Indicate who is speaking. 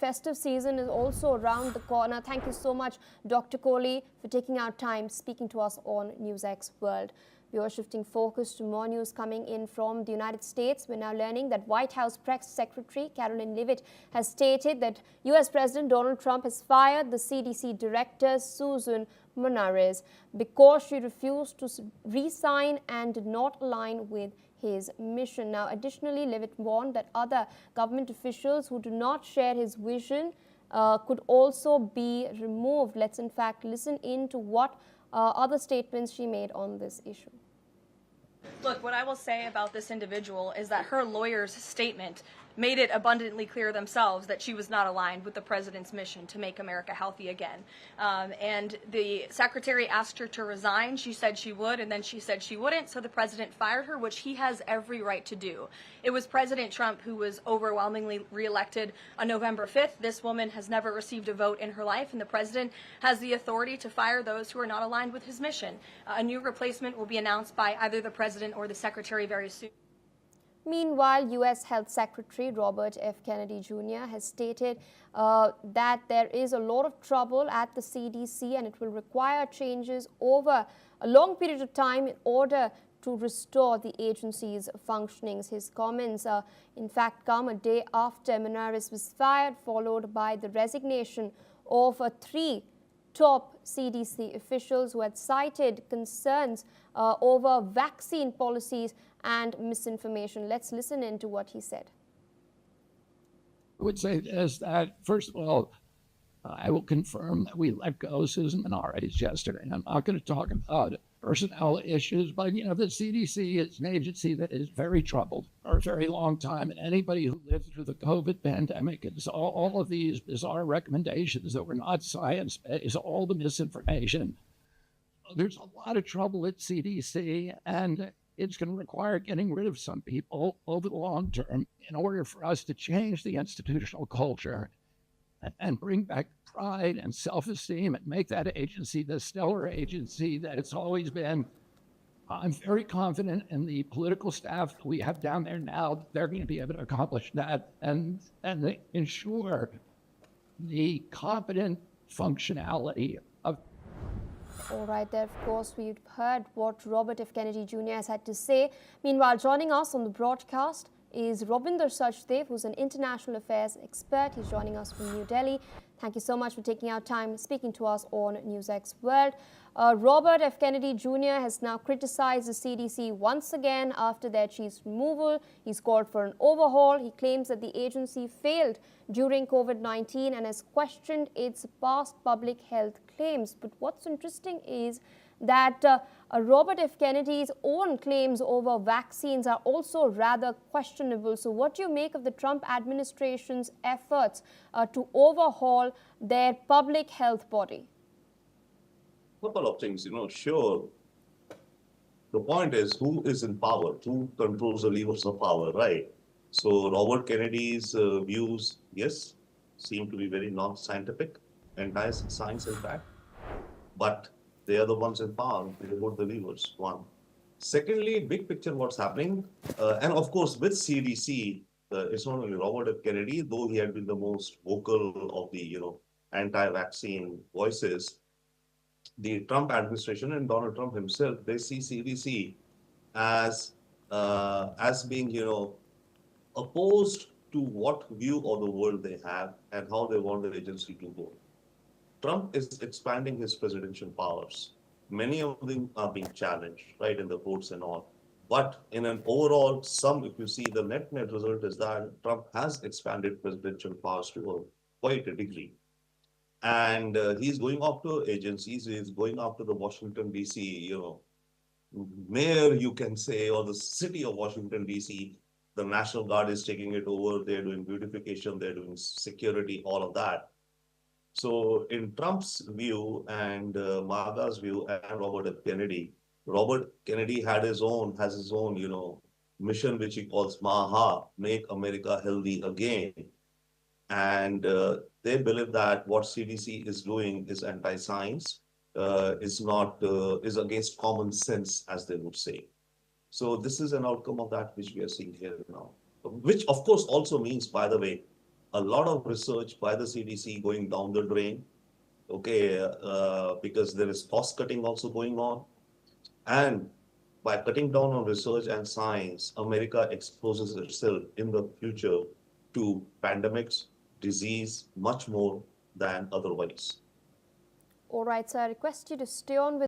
Speaker 1: festive season is also around the corner. Thank you so much, Dr. Kohli, for taking out time speaking to us on NewsX World. We are shifting focus to more news coming in from the United States. We're now learning that White House Press Secretary Karoline Leavitt has stated that U.S. President Donald Trump has fired the CDC Director Susan Monarez because she refused to resign and did not align with his mission. Now, additionally, Leavitt warned that other government officials who do not share his vision could also be removed. Let's in fact listen in to what other statements she made on this issue.
Speaker 2: Look, what I will say about this individual is that her lawyer's statement made it abundantly clear themselves that she was not aligned with the president's mission to make America healthy again. And the secretary asked her to resign. She said she would, and then she said she wouldn't, so the president fired her, which he has every right to do. It was President Trump who was overwhelmingly reelected on November 5th. This woman has never received a vote in her life, and the president has the authority to fire those who are not aligned with his mission. A new replacement will be announced by either the president or the secretary very soon.
Speaker 1: Meanwhile, U.S. Health Secretary Robert F. Kennedy Jr. has stated that there is a lot of trouble at the CDC and it will require changes over a long period of time in order to restore the agency's functionings. His comments, in fact, come a day after Monarez was fired, followed by the resignation of three top CDC officials who had cited concerns over vaccine policies and misinformation. Let's listen in to what he said.
Speaker 3: I would say is that, first of all, I will confirm that we let go Susan Monarez yesterday. And I'm not going to talk about personnel issues, but, the CDC is an agency that is very troubled for a very long time. And anybody who lived through the COVID pandemic, it's all of these bizarre recommendations that were not science-based, all the misinformation. There's a lot of trouble at CDC, and it's going to require getting rid of some people over the long term in order for us to change the institutional culture and bring back pride and self-esteem and make that agency the stellar agency that it's always been. I'm very confident in the political staff that we have down there now that they're going to be able to accomplish that and ensure the competent functionality of.
Speaker 1: All right, there, of course, we've heard what Robert F. Kennedy Jr. has had to say. Meanwhile, joining us on the broadcast is Rabinder Sachdev, who's an international affairs expert. He's joining us from New Delhi. Thank you so much for taking out time speaking to us on NewsX World. Robert F. Kennedy Jr. has now criticized the CDC once again after their chief's removal. He's called for an overhaul. He claims that the agency failed during COVID-19 and has questioned its past public health claims. But what's interesting is that Robert F. Kennedy's own claims over vaccines are also rather questionable. So what do you make of the Trump administration's efforts to overhaul their public health body?
Speaker 4: Couple of things, sure. The point is, who is in power? Who controls the levers of power, right? So Robert Kennedy's views, yes, seem to be very non-scientific, anti-science in fact, but they are the ones in power. They hold the levers, one. Secondly, big picture, what's happening, and of course with CDC, it's not only Robert F. Kennedy, though he had been the most vocal of the anti-vaccine voices. The Trump administration and Donald Trump himself, they see CDC as being, opposed to what view of the world they have and how they want the agency to go. Trump is expanding his presidential powers. Many of them are being challenged, right, in the courts and all. But in an overall sum, if you see the net result is that Trump has expanded presidential powers to quite a degree. And he's going after agencies, he's going after the Washington, D.C., mayor, you can say, or the city of Washington, D.C., the National Guard is taking it over, they're doing beautification, they're doing security, all of that. So in Trump's view and MAGA's view and Robert Kennedy has his own, mission, which he calls MAHA, Make America Healthy Again. And they believe that what CDC is doing is anti-science, is against common sense, as they would say. So this is an outcome of that which we are seeing here now, which of course also means, by the way, a lot of research by the CDC going down the drain, okay, because there is cost cutting also going on. And by cutting down on research and science, America exposes itself in the future to pandemics, disease, much more than otherwise.
Speaker 1: All right, sir, I request you to stay on with